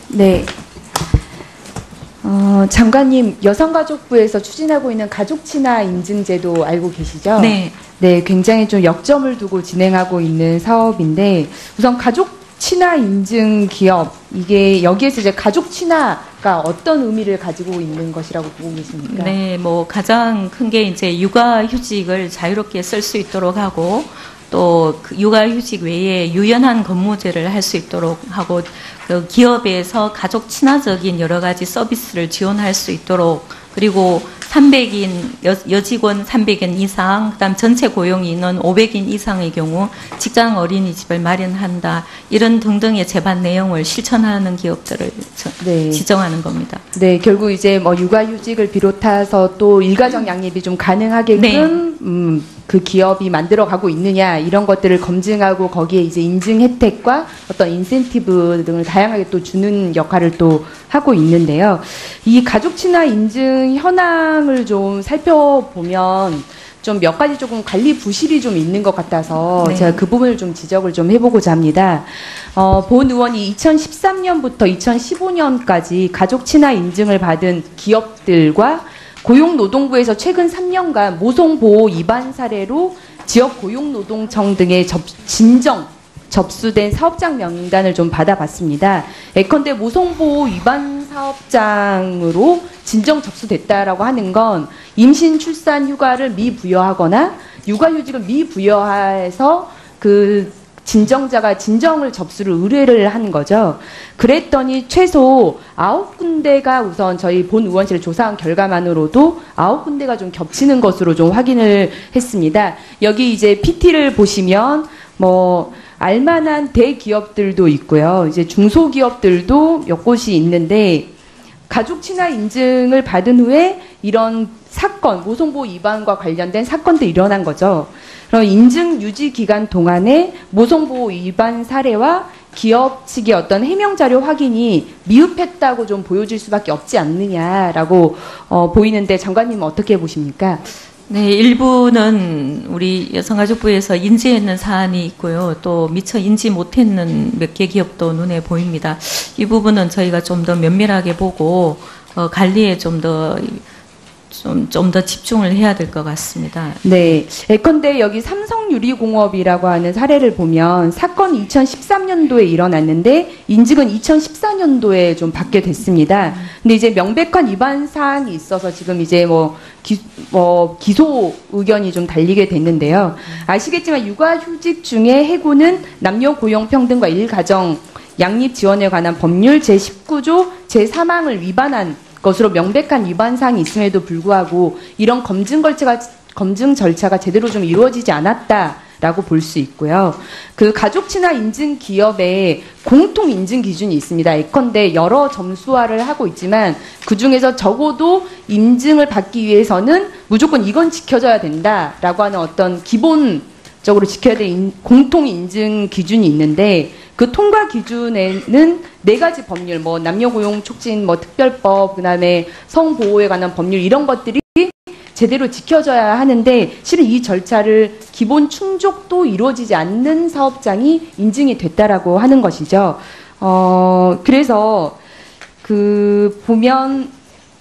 네. 장관님, 여성가족부에서 추진하고 있는 가족친화 인증제도 알고 계시죠? 네. 네, 굉장히 좀 역점을 두고 진행하고 있는 사업인데, 우선 가족친화 인증 기업, 이게 여기에서 이제 가족친화가 어떤 의미를 가지고 있는 것이라고 보고 계십니까? 네, 뭐 가장 큰 게 이제 육아휴직을 자유롭게 쓸 수 있도록 하고, 또 그 육아휴직 외에 유연한 근무제를 할 수 있도록 하고, 그 기업에서 가족 친화적인 여러 가지 서비스를 지원할 수 있도록, 그리고 300인 여직원 300인 이상, 그다음 전체 고용 인원 500인 이상의 경우 직장 어린이집을 마련한다, 이런 등등의 제반 내용을 실천하는 기업들을 네. 지정하는 겁니다. 네, 결국 이제 뭐 육아휴직을 비롯해서 또 일가정 양립이 좀 가능하게끔 그 기업이 만들어가고 있느냐, 이런 것들을 검증하고 거기에 이제 인증 혜택과 어떤 인센티브 등을 다양하게 또 주는 역할을 또 하고 있는데요. 이 가족 친화 인증 현황을 좀 살펴보면 좀 몇 가지 조금 관리 부실이 좀 있는 것 같아서 네. 제가 그 부분을 좀 지적을 좀 해보고자 합니다. 본 의원이 2013년부터 2015년까지 가족 친화 인증을 받은 기업들과 고용노동부에서 최근 3년간 모성보호 위반 사례로 지역 고용노동청 등의 접수된 사업장 명단을 좀 받아봤습니다. 예컨대 모성보호 위반 사업장으로 진정 접수됐다라고 하는 건 임신, 출산, 휴가를 미부여하거나 육아휴직을 미부여해서 그 진정자가 진정을 접수를 의뢰를 한 거죠. 그랬더니 최소 9군데가 우선 저희 본 의원실을 조사한 결과만으로도 9군데가 좀 겹치는 것으로 좀 확인을 했습니다. 여기 이제 PT를 보시면 뭐 알만한 대기업들도 있고요. 이제 중소기업들도 몇 곳이 있는데, 가족 친화 인증을 받은 후에 이런 사건, 모성보호 위반과 관련된 사건도 일어난 거죠. 그럼 인증 유지 기간 동안에 모성보호 위반 사례와 기업 측의 어떤 해명 자료 확인이 미흡했다고 좀 보여질 수밖에 없지 않느냐라고 보이는데, 장관님은 어떻게 보십니까? 네, 일부는 우리 여성가족부에서 인지했는 사안이 있고요. 또 미처 인지 못했는 몇 개 기업도 눈에 보입니다. 이 부분은 저희가 좀 더 면밀하게 보고 관리에 좀 더 집중을 해야 될 것 같습니다. 네. 예컨대 여기 삼성유리공업이라고 하는 사례를 보면 사건이 2013년도에 일어났는데 인증은 2014년도에 좀 받게 됐습니다. 근데 이제 명백한 위반 사항이 있어서 지금 이제 기소 의견이 좀 달리게 됐는데요. 아시겠지만 육아휴직 중에 해고는 남녀 고용 평등과 일가정 양립 지원에 관한 법률 제19조 제3항을 위반한 것으로 명백한 위반 사항이 있음에도 불구하고 이런 검증 절차가 제대로 좀 이루어지지 않았다라고 볼 수 있고요. 그 가족 친화 인증 기업의 공통 인증 기준이 있습니다. 예컨대 여러 점수화를 하고 있지만 그 중에서 적어도 인증을 받기 위해서는 무조건 이건 지켜져야 된다라고 하는 어떤 기본적으로 지켜야 될 공통 인증 기준이 있는데, 그 통과 기준에는 4가지 법률, 뭐 남녀 고용 촉진 특별법, 그다음에 성보호에 관한 법률, 이런 것들이 제대로 지켜져야 하는데 실은 이 절차를 기본 충족도 이루어지지 않는 사업장이 인증이 됐다라고 하는 것이죠. 그래서 보면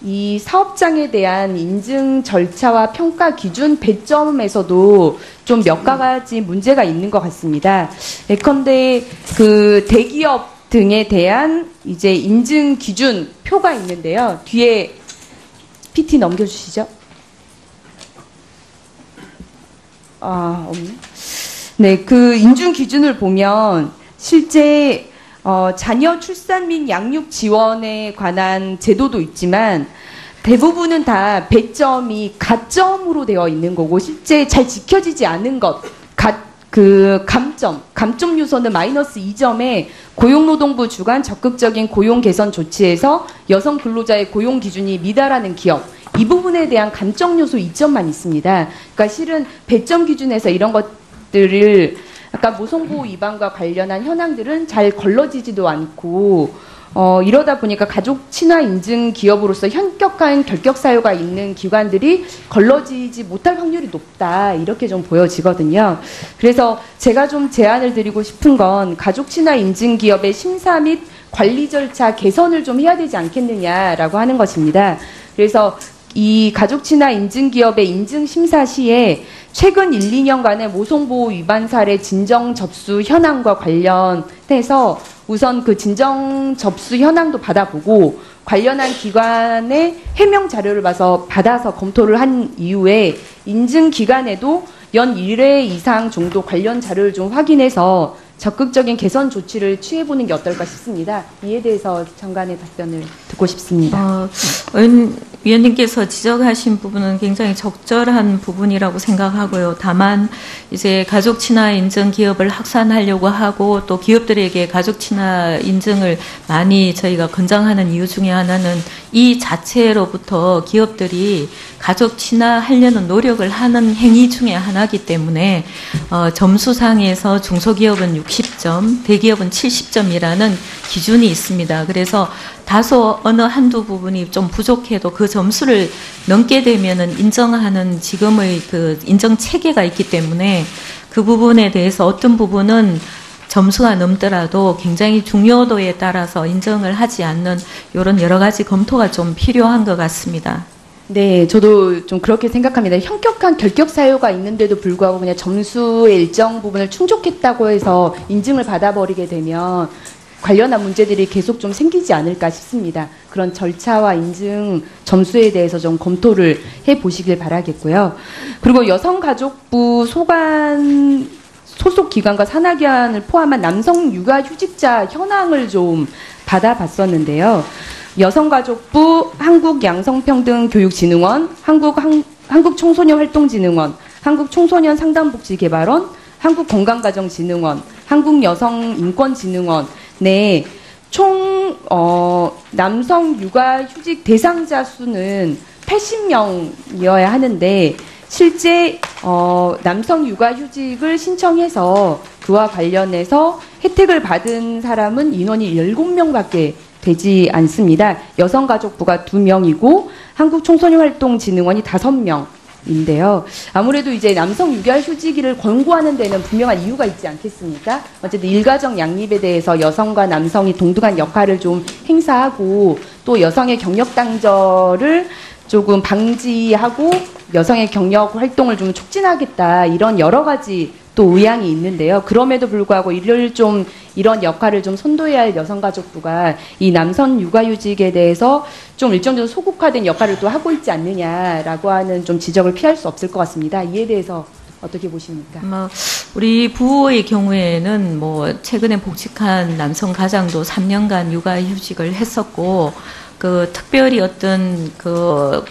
이 사업장에 대한 인증 절차와 평가 기준 배점에서도 좀 몇 가지 문제가 있는 것 같습니다. 예컨대 그 대기업 등에 대한 이제 인증 기준 표가 있는데요. 뒤에 PT 넘겨주시죠. 없네. 네, 그 인증 기준을 보면 실제 자녀 출산 및 양육 지원에 관한 제도도 있지만 대부분은 다 배점이 가점으로 되어 있는 거고, 실제 잘 지켜지지 않은 것, 감점 요소는 마이너스 2점에 고용노동부 주관 적극적인 고용 개선 조치에서 여성 근로자의 고용 기준이 미달하는 기업, 이 부분에 대한 감점 요소 2점만 있습니다. 그러니까 실은 배점 기준에서 이런 것들을 아까 모성보호 위반과 관련한 현황들은 잘 걸러지지도 않고, 이러다 보니까 가족 친화 인증 기업으로서 현격한 결격 사유가 있는 기관들이 걸러지지 못할 확률이 높다, 이렇게 좀 보여지거든요. 그래서 제가 좀 제안을 드리고 싶은 건 가족 친화 인증 기업의 심사 및 관리 절차 개선을 좀 해야 되지 않겠느냐라고 하는 것입니다. 그래서 이 가족친화 인증기업의 인증 심사 시에 최근 1, 2년간의 모성보호 위반 사례 진정 접수 현황과 관련해서 우선 그 진정 접수 현황도 받아보고 관련한 기관의 해명 자료를 받아서 검토를 한 이후에 인증 기간에도 연 1회 이상 정도 관련 자료를 좀 확인해서 적극적인 개선 조치를 취해보는 게 어떨까 싶습니다. 이에 대해서 장관의 답변을 듣고 싶습니다. 위원님께서 지적하신 부분은 굉장히 적절한 부분이라고 생각하고요. 다만 이제 가족 친화 인증 기업을 확산하려고 하고 또 기업들에게 가족 친화 인증을 많이 저희가 권장하는 이유 중에 하나는 이 자체로부터 기업들이 가족 친화하려는 노력을 하는 행위 중에 하나이기 때문에 점수상에서 중소기업은 60점, 대기업은 70점이라는 기준이 있습니다. 그래서 다소 어느 한두 부분이 좀 부족해도 그 점수를 넘게 되면은 인정하는 지금의 그 인정 체계가 있기 때문에 그 부분에 대해서 어떤 부분은 점수가 넘더라도 굉장히 중요도에 따라서 인정을 하지 않는 이런 여러 가지 검토가 좀 필요한 것 같습니다. 네, 저도 좀 그렇게 생각합니다. 현격한 결격 사유가 있는데도 불구하고 그냥 점수의 일정 부분을 충족했다고 해서 인증을 받아버리게 되면 관련한 문제들이 계속 좀 생기지 않을까 싶습니다. 그런 절차와 인증 점수에 대해서 좀 검토를 해보시길 바라겠고요. 그리고 여성가족부 소속 기관과 산하기관을 포함한 남성 육아휴직자 현황을 좀 받아봤었는데요. 여성가족부, 한국양성평등교육진흥원, 한국청소년활동진흥원, 한국청소년상담복지개발원, 한국건강가정진흥원, 한국여성인권진흥원 네, 총 남성 육아휴직 대상자 수는 80명이어야 하는데 실제 남성 육아휴직을 신청해서 그와 관련해서 혜택을 받은 사람은 인원이 17명밖에 되지 않습니다. 여성가족부가 2명이고 한국청소년활동진흥원이 5명인데요. 아무래도 이제 남성 육아휴직을 권고하는 데는 분명한 이유가 있지 않겠습니까? 어쨌든 일가정 양립에 대해서 여성과 남성이 동등한 역할을 좀 행사하고 또 여성의 경력 단절을 조금 방지하고 여성의 경력 활동을 좀 촉진하겠다 이런 여러 가지 또 의향이 있는데요. 그럼에도 불구하고 이런 역할을 좀 선도해야 할 여성가족부가 이 남성 육아휴직에 대해서 좀 일정 정도 소극화된 역할을 또 하고 있지 않느냐라고 하는 좀 지적을 피할 수 없을 것 같습니다. 이에 대해서 어떻게 보십니까? 우리 부의 경우에는 최근에 복직한 남성 가장도 3년간 육아휴직을 했었고 특별히 어떤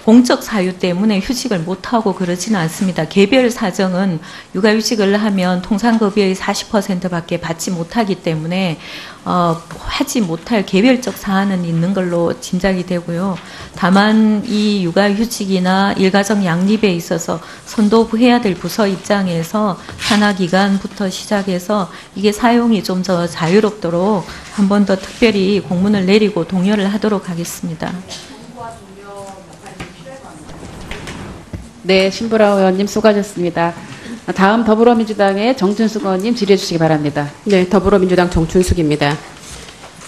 공적 사유 때문에 휴직을 못하고 그러지는 않습니다. 개별 사정은 육아휴직을 하면 통상급여의 40%밖에 받지 못하기 때문에 하지 못할 개별적 사안은 있는 걸로 짐작이 되고요. 다만 이 육아휴직이나 일가정 양립에 있어서 선도해야 될 부서 입장에서 산하기관부터 시작해서 이게 사용이 좀 더 자유롭도록 한 번 더 특별히 공문을 내리고 동의를 하도록 하겠습니다. 네, 신보라 의원님 수고하셨습니다. 다음 더불어민주당의 정춘숙 의원님 질의해 주시기 바랍니다. 네, 더불어민주당 정춘숙입니다.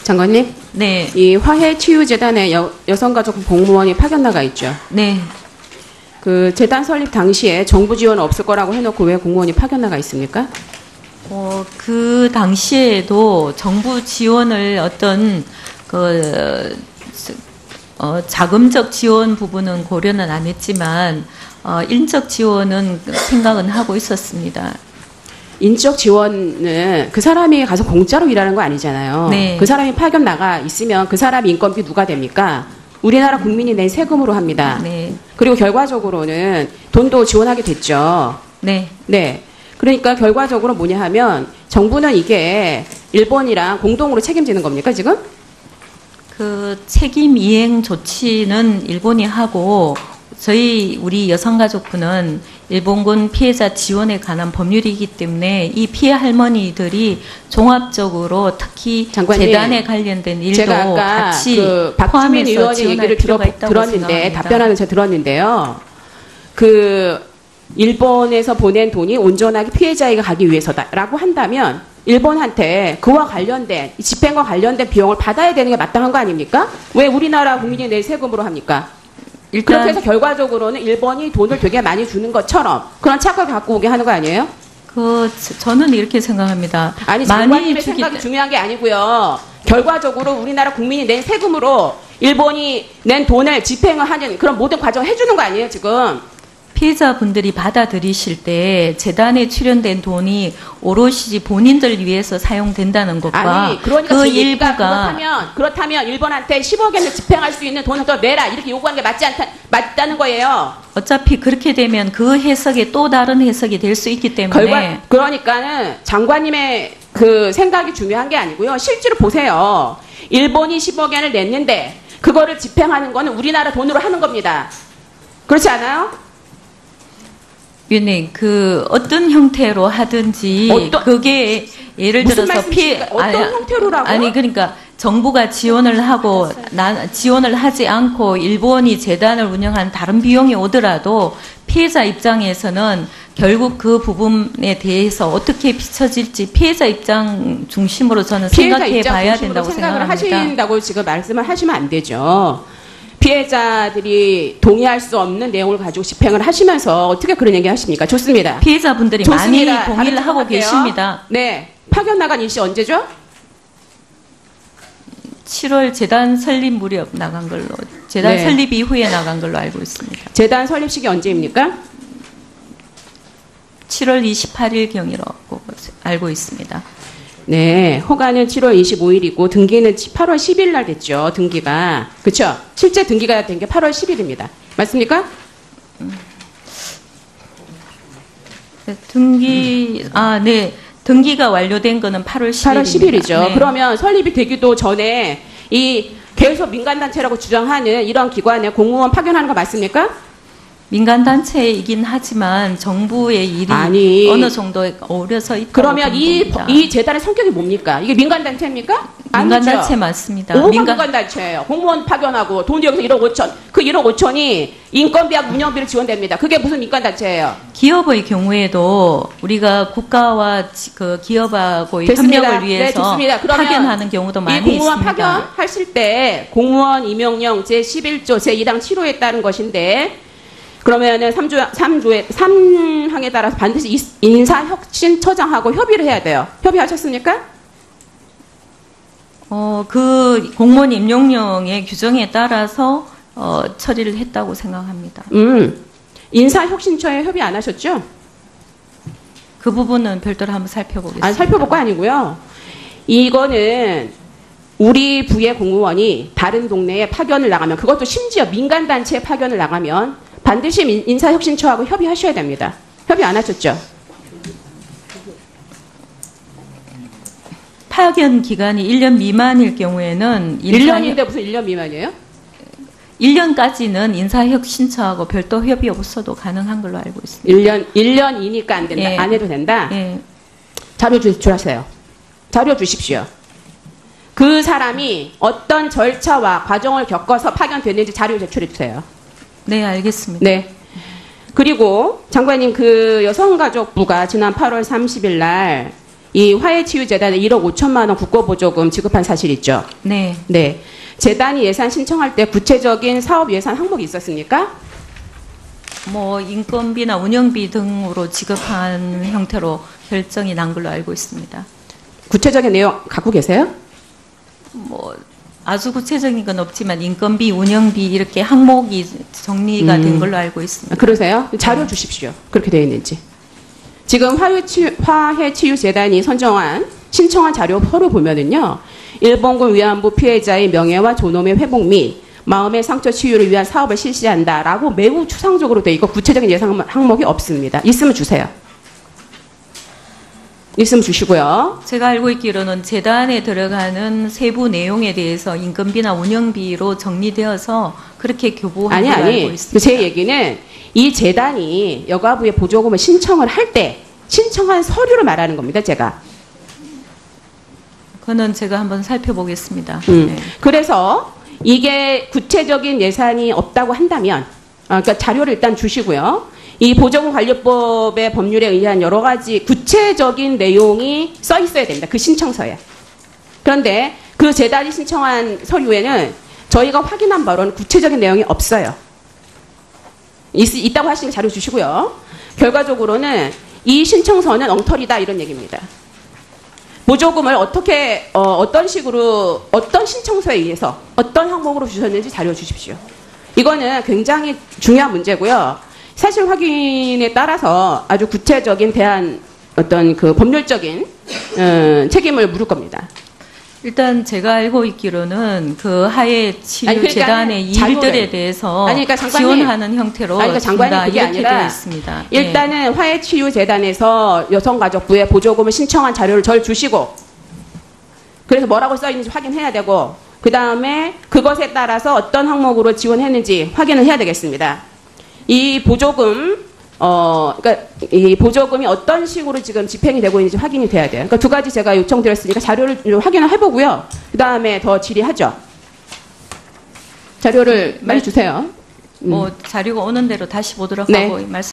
장관님, 네. 이 화해치유재단에 여성가족부 공무원이 파견 나가 있죠. 네. 그 재단 설립 당시에 정부 지원 없을 거라고 해놓고 왜 공무원이 파견 나가 있습니까? 그 당시에도 정부 지원을 어떤 자금적 지원 부분은 고려는 안 했지만 인적 지원은 생각은 하고 있었습니다. 인적 지원은 그 사람이 가서 공짜로 일하는 거 아니잖아요. 네. 그 사람이 파견 나가 있으면 그 사람 인건비 누가 됩니까? 우리나라 국민이 낸 세금으로 합니다. 네. 그리고 결과적으로는 돈도 지원하게 됐죠. 네. 네. 그러니까 결과적으로 뭐냐 하면 정부는 이게 일본이랑 공동으로 책임지는 겁니까 지금? 그 책임 이행 조치는 일본이 하고 우리 여성가족부는 일본군 피해자 지원에 관한 법률이기 때문에 이 피해 할머니들이 종합적으로 특히 장관님, 재단에 관련된 일도 제가 아까 같이 그 박주민 의원의 얘기를 들었는데 답변하는 제가 들었는데요. 일본에서 보낸 돈이 온전하게 피해자에게 가기 위해서다라고 한다면 일본한테 그와 관련된 이 집행과 관련된 비용을 받아야 되는 게 마땅한 거 아닙니까? 왜 우리나라 국민이 내 세금으로 합니까? 그렇게 해서 결과적으로는 일본이 돈을 되게 많이 주는 것처럼 그런 착각을 갖고 오게 하는 거 아니에요? 저는 이렇게 생각합니다. 아니, 많이 장관님의 주기 생각이 중요한 게 아니고요. 결과적으로 우리나라 국민이 낸 세금으로 일본이 낸 돈을 집행을 하는 그런 모든 과정을 해주는 거 아니에요, 지금? 피해자분들이 받아들이실 때 재단에 출연된 돈이 오롯이 본인들 위해서 사용된다는 것과 아니, 그러니까 그 그 얘기가 일부가 그렇다면 일본한테 10억엔을 집행할 수 있는 돈을 더 내라 이렇게 요구하는 게 맞다는 거예요. 어차피 그렇게 되면 그 해석이 또 다른 해석이 될 수 있기 때문에 그러니까는 장관님의 그 생각이 중요한 게 아니고요. 실제로 보세요. 일본이 10억엔을 냈는데 그거를 집행하는 거는 우리나라 돈으로 하는 겁니다. 그렇지 않아요? 위원님, 어떤 형태로 하든지 그게 예를 무슨 들어서 말씀이십니까? 어떤 형태로라고요? 아니 그러니까 정부가 지원을 하고 지원을 하지 않고 일본이 재단을 운영한 다른 비용이 오더라도 피해자 입장에서는 결국 그 부분에 대해서 어떻게 비춰질지 피해자 입장 중심으로 저는 생각해 봐야 된다고 생각을 생각합니다. 하신다고 지금 말씀을 하시면 안 되죠. 피해자들이 동의할 수 없는 내용을 가지고 집행을 하시면서 어떻게 그런 얘기 하십니까? 좋습니다. 피해자분들이 좋습니다. 많이 동의를 다른 하고 할게요. 계십니다. 네. 파견 나간 일시 언제죠? 7월 재단 설립 무렵 나간 걸로 재단 네. 설립 이후에 나간 걸로 알고 있습니다. 재단 설립식이 언제입니까? 7월 28일 경이라고 알고 있습니다. 네, 허가는 7월 25일이고 등기는 8월 10일 날 됐죠. 등기가. 그렇죠? 실제 등기가 된 게 8월 10일입니다. 맞습니까? 네. 등기가 완료된 거는 8월 10일입니다. 8월 10일이죠. 네. 그러면 설립이 되기도 전에 이 계속 민간단체라고 주장하는 이런 기관에 공무원 파견하는 거 맞습니까? 민간단체이긴 하지만 정부의 일이 아니. 어느 정도 어울려서 있다고 그러면 보는 이 겁니다. 재단의 성격이 뭡니까? 이게 민간단체입니까? 민간단체 아니죠. 맞습니다. 뭐가 민간단체예요? 공무원 파견하고 돈도 여기서 1억 5천. 그 1억 5천이 인건비하고 운영비를 지원됩니다. 그게 무슨 민간단체예요? 기업의 경우에도 우리가 국가와 그 기업하고의 됐습니다. 협력을 위해서 네, 좋습니다. 그러면 파견하는 경우도 많이 이 공무원 있습니다. 파견하실 때 공무원 임용령 제11조 제2당 7호에 따른 것인데 그러면은 3항에 따라서 반드시 인사혁신처장하고 협의를 해야 돼요. 협의하셨습니까? 그 공무원 임용령의 규정에 따라서 처리를 했다고 생각합니다. 인사혁신처에 협의 안 하셨죠? 그 부분은 별도로 한번 살펴보겠습니다. 살펴볼 거 아니고요. 이거는 우리 부의 공무원이 다른 동네에 파견을 나가면 그것도 심지어 민간단체에 파견을 나가면 반드시 인사혁신처하고 협의하셔야 됩니다. 협의 안 하셨죠? 파견 기간이 1년 미만일 경우에는 1년인데 무슨 1년 미만이에요? 1년까지는 인사혁신처하고 별도 협의 없어도 가능한 걸로 알고 있습니다. 1년이니까 안 된다. 예. 안 해도 된다. 예. 자료 제출하세요. 자료 주십시오. 그 사람이 어떤 절차와 과정을 겪어서 파견됐는지 자료 제출해 주세요. 네, 알겠습니다. 네. 그리고 장관님 그 여성가족부가 지난 8월 30일 날 이 화해치유재단에 1억 5천만 원 국고보조금 지급한 사실 있죠? 네. 네. 재단이 예산 신청할 때 구체적인 사업 예산 항목이 있었습니까? 인건비나 운영비 등으로 지급한 형태로 결정이 난 걸로 알고 있습니다. 구체적인 내용 갖고 계세요? 아주 구체적인 건 없지만 인건비, 운영비 이렇게 항목이 정리가 된 걸로 알고 있습니다. 그러세요? 자료 주십시오. 그렇게 되어 있는지. 지금 화해치유재단이 신청한 자료표를 보면은요, 일본군 위안부 피해자의 명예와 존엄의 회복 및 마음의 상처 치유를 위한 사업을 실시한다라고 매우 추상적으로 되어 있고 구체적인 예산 항목이 없습니다. 있으면 주세요. 있으면 주시고요. 제가 알고 있기로는 재단에 들어가는 세부 내용에 대해서 인건비나 운영비로 정리되어서 그렇게 교부한 걸로 알고 있습니다. 제 얘기는 이 재단이 여가부에 보조금을 신청을 할 때 신청한 서류를 말하는 겁니다. 제가. 그거는 제가 한번 살펴보겠습니다. 네. 그래서 이게 구체적인 예산이 없다고 한다면 그러니까 자료를 일단 주시고요. 이 보조금 관리법의 법률에 의한 여러 가지 구체적인 내용이 써 있어야 됩니다. 그 신청서에. 그런데 그 재단이 신청한 서류에는 저희가 확인한 바로는 구체적인 내용이 없어요. 있다고 하시니까 자료 주시고요. 결과적으로는 이 신청서는 엉터리다 이런 얘기입니다. 보조금을 어떻게 어떤 식으로 어떤 신청서에 의해서 어떤 항목으로 주셨는지 자료 주십시오. 이거는 굉장히 중요한 문제고요. 사실 확인에 따라서 아주 구체적인 대한 어떤 그 법률적인 책임을 물을 겁니다. 일단 제가 알고 있기로는 그 하해 치유 아니, 그러니까 재단의 일들에 대해서 아니, 그러니까 장관님, 지원하는 형태로 그러니까 장관님 준다, 그게 이렇게 아니라 되어 있습니다. 일단은 화해치유재단에서 여성가족부에 보조금을 신청한 자료를 절 주시고 그래서 뭐라고 써 있는지 확인해야 되고 그 다음에 그것에 따라서 어떤 항목으로 지원했는지 확인을 해야 되겠습니다. 이 보조금 그러니까 이 보조금이 어떤 식으로 지금 집행이 되고 있는지 확인이 돼야 돼요. 그러니까 두 가지 제가 요청드렸으니까 자료를 확인을 해보고요. 그 다음에 더 질의하죠. 자료를 많이 주세요. 자료가 오는 대로 다시 보도록 네. 하고 말씀.